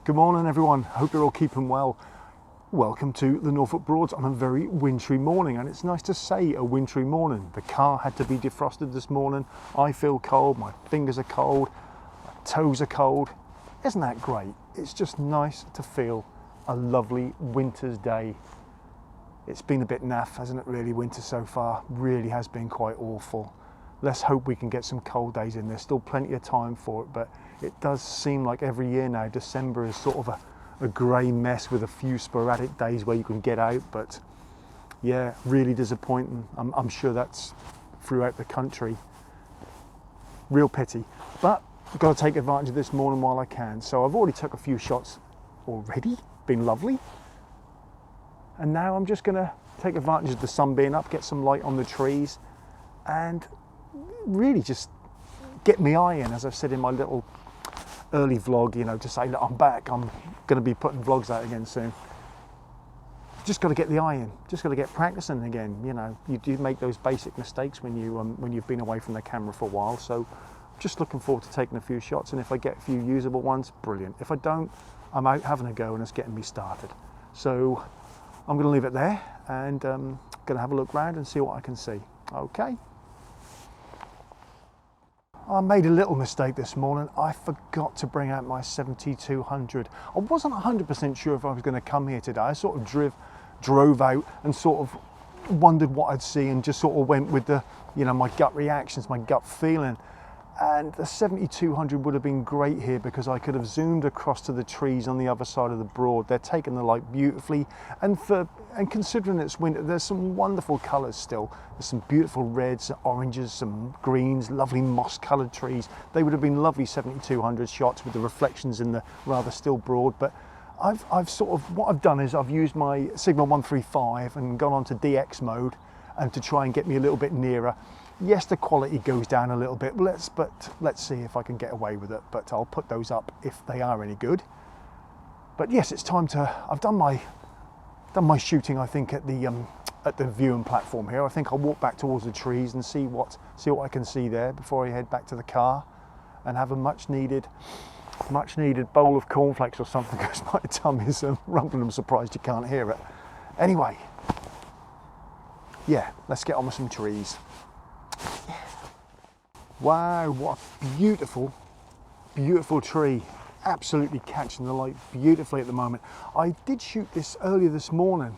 Good morning everyone, hope you're all keeping well. Welcome to the Norfolk Broads on a very wintry morning, and it's nice to say a wintry morning. The car had to be defrosted this morning. I feel cold, my fingers are cold, my toes are cold. Isn't that great? It's just nice to feel a lovely winter's day. It's been a bit naff, hasn't it really, winter so far? Really has been quite awful. Let's hope we can get some cold days in. There's still plenty of time for it, but it does seem like every year now, December is sort of a grey mess with a few sporadic days where you can get out, but yeah, really disappointing. I'm sure that's throughout the country. Real pity, but I've got to take advantage of this morning while I can. So I've already took a few shots already, been lovely. And now I'm just gonna take advantage of the sun being up, get some light on the trees, and really just get my eye in, as I've said in my little early vlog, you know, to say that I'm back. I'm going to be putting vlogs out again soon. Just got to get the eye in, just got to get practicing again. You know, you do make those basic mistakes when you've been away from the camera for a while. So just looking forward to taking a few shots, and if I get a few usable ones, brilliant. If I don't, I'm out having a go and it's getting me started. So I'm going to leave it there and going to have a look around and see what I can see. Okay. I made a little mistake this morning. I forgot to bring out my 7200. I wasn't 100% sure if I was going to come here today. I sort of drove out and sort of wondered what I'd see and just sort of went with the, you know, my gut reactions, my gut feeling. And the 7200 would have been great here because I could have zoomed across to the trees on the other side of the Broad. They're taking the light beautifully, and considering it's winter, there's some wonderful colours still. There's some beautiful reds, oranges, some greens, lovely moss-coloured trees. They would have been lovely 7200 shots with the reflections in the rather still Broad. But I've sort of, what I've done is I've used my Sigma 135 and gone on to DX mode, and to try and get me a little bit nearer. Yes, the quality goes down a little bit, but let's see if I can get away with it. But I'll put those up if they are any good. But yes, it's time to, I've done my shooting, I think, at the viewing platform here. I think I'll walk back towards the trees and see what I can see there before I head back to the car and have a much needed bowl of cornflakes or something, because my tummy's rumbling. I'm surprised you can't hear it. Anyway, yeah, let's get on with some trees. Wow, what a beautiful, beautiful tree. Absolutely catching the light beautifully at the moment. I did shoot this earlier this morning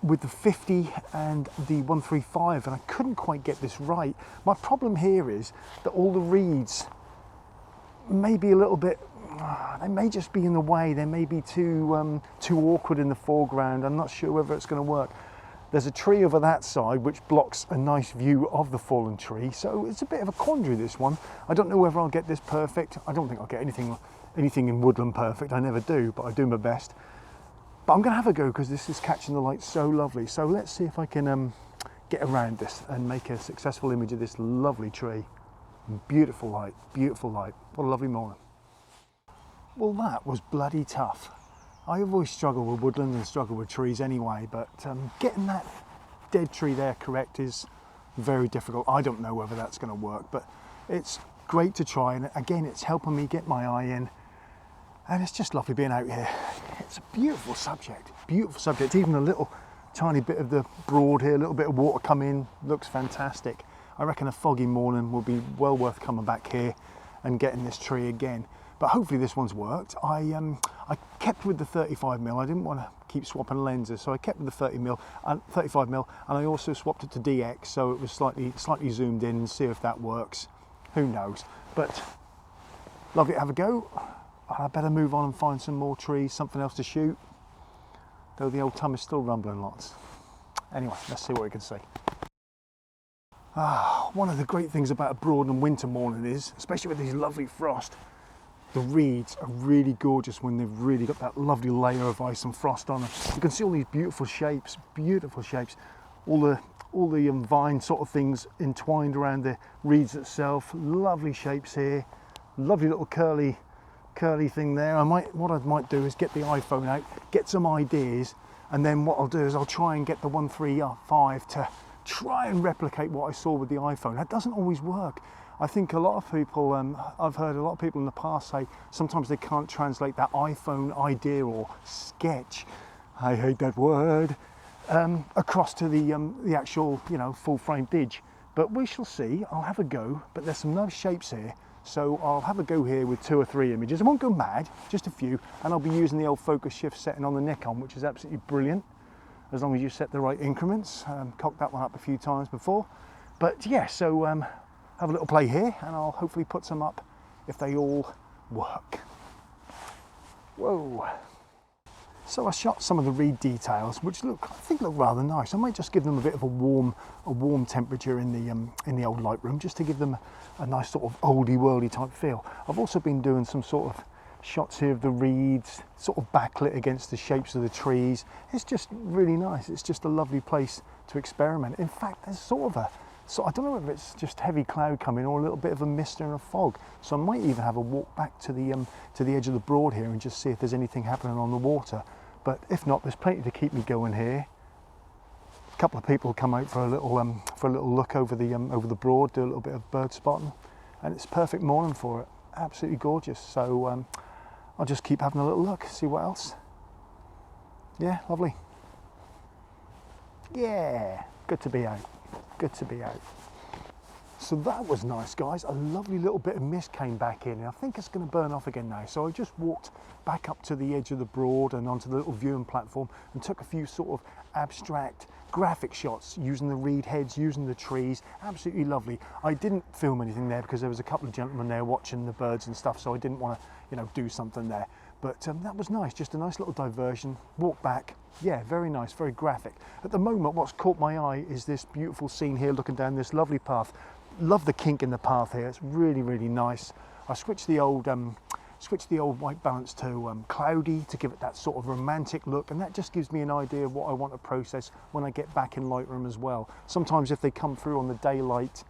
with the 50 and the 135, and I couldn't quite get this right. My problem here is that all the reeds may be a little bit, they may just be in the way. They may be too awkward in the foreground. I'm not sure whether it's going to work. There's a tree over that side which blocks a nice view of the fallen tree, so it's a bit of a quandary, this one. I don't know whether I'll get this perfect. I don't think I'll get anything in woodland perfect. I never do, but I do my best. But I'm going to have a go because this is catching the light so lovely. So let's see if I can get around this and make a successful image of this lovely tree. Beautiful light, beautiful light. What a lovely morning. Well, that was bloody tough. I always struggle with woodland and struggle with trees anyway, but getting that dead tree there correct is very difficult. I don't know whether that's going to work, but it's great to try, and again, it's helping me get my eye in, and it's just lovely being out here. It's a beautiful subject, even a little tiny bit of the Broad here, a little bit of water come in, looks fantastic. I reckon a foggy morning will be well worth coming back here and getting this tree again. But hopefully this one's worked. I kept with the 35mm. I didn't want to keep swapping lenses, so I kept with the 35mm, and I also swapped it to DX, so it was slightly zoomed in, and see if that works. Who knows? But lovely to have a go. I better move on and find some more trees, something else to shoot. Though the old tum is still rumbling lots. Anyway, let's see what we can see. One of the great things about a Broad and winter morning is, especially with these lovely frost, the reeds are really gorgeous when they've really got that lovely layer of ice and frost on them. You can see all these beautiful shapes, all the vine sort of things entwined around the reeds itself. Lovely shapes here, lovely little curly thing there. What I might do is get the iPhone out, get some ideas, and then what I'll do is I'll try and get the 135 to try and replicate what I saw with the iPhone. That doesn't always work. I think a lot of people, I've heard a lot of people in the past say sometimes they can't translate that iPhone idea or sketch, I hate that word, across to the actual, you know, full frame dig. But we shall see. I'll have a go, but there's some nice shapes here. So I'll have a go here with 2 or 3 images. I won't go mad, just a few, and I'll be using the old focus shift setting on the Nikon, which is absolutely brilliant, as long as you set the right increments. Cocked that one up a few times before. But yeah, so have a little play here, and I'll hopefully put some up if they all work. Whoa. So I shot some of the reed details, which I think look rather nice. I might just give them a bit of a warm temperature in the old Lightroom, just to give them a nice sort of oldie worldy type feel. I've also been doing some sort of shots here of the reeds, sort of backlit against the shapes of the trees. It's just really nice. It's just a lovely place to experiment. In fact, there's I don't know whether it's just heavy cloud coming or a little bit of a mist and a fog. So I might even have a walk back to the edge of the Broad here and just see if there's anything happening on the water. But if not, there's plenty to keep me going here. A couple of people come out for a little look over the Broad, do a little bit of bird spotting, and it's perfect morning for it. Absolutely gorgeous. So I'll just keep having a little look, see what else. Yeah, lovely. Yeah, good to be out. Good to be out. So that was nice, guys. A lovely little bit of mist came back in, and I think it's going to burn off again now. So I just walked back up to the edge of the Broad and onto the little viewing platform and took a few sort of abstract graphic shots using the reed heads, using the trees. Absolutely lovely. I didn't film anything there because there was a couple of gentlemen there watching the birds and stuff, so I didn't want to, you know, do something there. But that was nice, just a nice little diversion. Walk back, yeah, very nice, very graphic. At the moment, what's caught my eye is this beautiful scene here, looking down this lovely path. Love the kink in the path here. It's really, really nice. I switched the old white balance to cloudy to give it that sort of romantic look, and that just gives me an idea of what I want to process when I get back in Lightroom as well. Sometimes if they come through on the daylight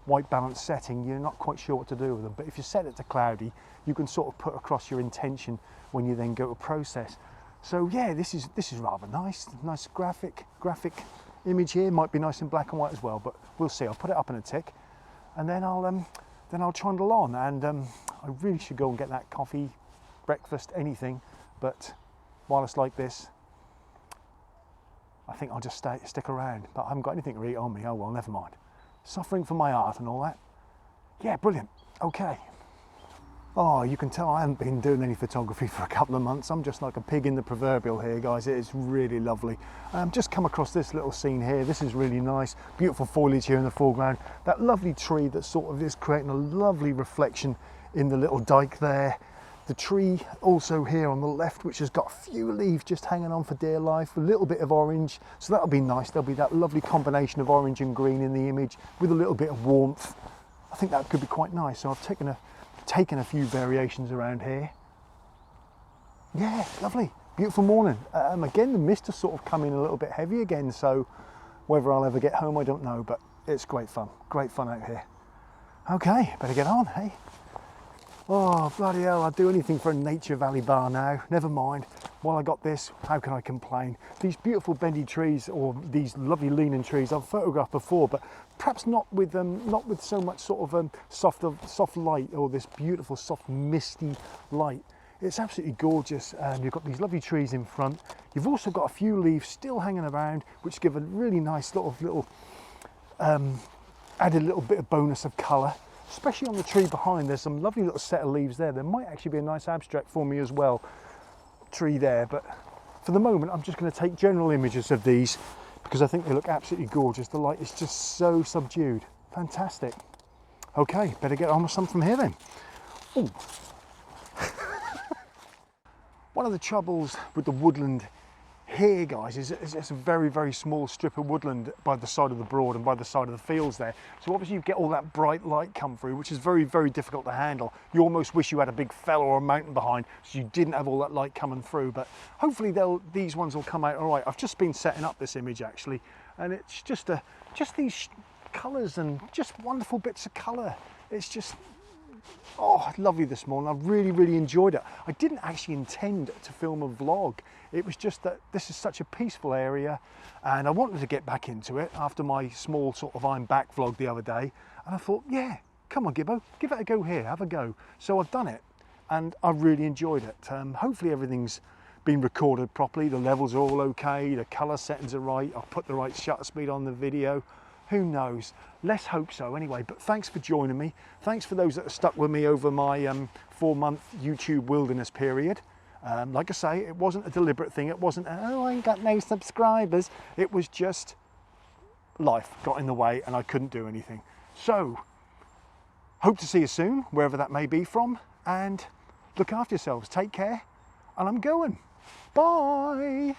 white balance setting, you're not quite sure what to do with them. But if you set it to cloudy, you can sort of put across your intention when you then go to process. So yeah, this is rather nice. Nice graphic image here. Might be nice in black and white as well, but we'll see. I'll put it up in a tick, and then I'll trundle on. And I really should go and get that coffee, breakfast, anything. But while it's like this, I think I'll just stick around. But I haven't got anything to eat on me. Oh well, never mind. Suffering for my art and all that. Yeah, brilliant. Okay. Oh, you can tell I haven't been doing any photography for a couple of months. I'm just like a pig in the proverbial here, guys. It is really lovely. Just come across this little scene here. This is really nice. Beautiful foliage here in the foreground. That lovely tree that sort of is creating a lovely reflection in the little dike there. The tree also here on the left, which has got a few leaves just hanging on for dear life, a little bit of orange. So that'll be nice. There'll be that lovely combination of orange and green in the image with a little bit of warmth. I think that could be quite nice. So I've taken a few variations around here. Yeah, lovely, beautiful morning. Again, the mist has sort of come in a little bit heavy again, so whether I'll ever get home, I don't know, but it's great fun out here. Okay, better get on, hey? Oh, bloody hell, I'd do anything for a Nature Valley bar now. Never mind, while I got this, how can I complain? These beautiful bendy trees, or these lovely leaning trees, I've photographed before, but perhaps not with so much sort of soft light, or this beautiful soft misty light. It's absolutely gorgeous. You've got these lovely trees in front. You've also got a few leaves still hanging around, which give a really nice little add a little bit of bonus of colour. Especially on the tree behind, there's some lovely little set of leaves there. There might actually be a nice abstract for me as well, tree there. But for the moment, I'm just going to take general images of these because I think they look absolutely gorgeous. The light is just so subdued. Fantastic. Okay, better get on with some from here then. Ooh. One of the troubles with the woodland here, guys, is it's a very, very small strip of woodland by the side of the Broad and by the side of the fields there. So obviously you get all that bright light come through, which is very, very difficult to handle. You almost wish you had a big fell or a mountain behind so you didn't have all that light coming through, but hopefully these ones will come out all right. I've just been setting up this image actually, and it's just these colours and just wonderful bits of colour. It's just oh, lovely this morning. I really enjoyed it. I didn't actually intend to film a vlog. It was just that this is such a peaceful area and I wanted to get back into it after my small sort of I'm back vlog the other day. And I thought, yeah, come on Gibbo, give it a go here, have a go. So I've done it and I really enjoyed it. Hopefully everything's been recorded properly. The levels are all okay, the color settings are right. I've put the right shutter speed on the video. Who knows? Let's hope so anyway. But thanks for joining me. Thanks for those that have stuck with me over my 4-month YouTube wilderness period. Like I say, it wasn't a deliberate thing. It wasn't, oh, I ain't got no subscribers. It was just life got in the way and I couldn't do anything. So, hope to see you soon, wherever that may be from. And look after yourselves. Take care. And I'm going. Bye.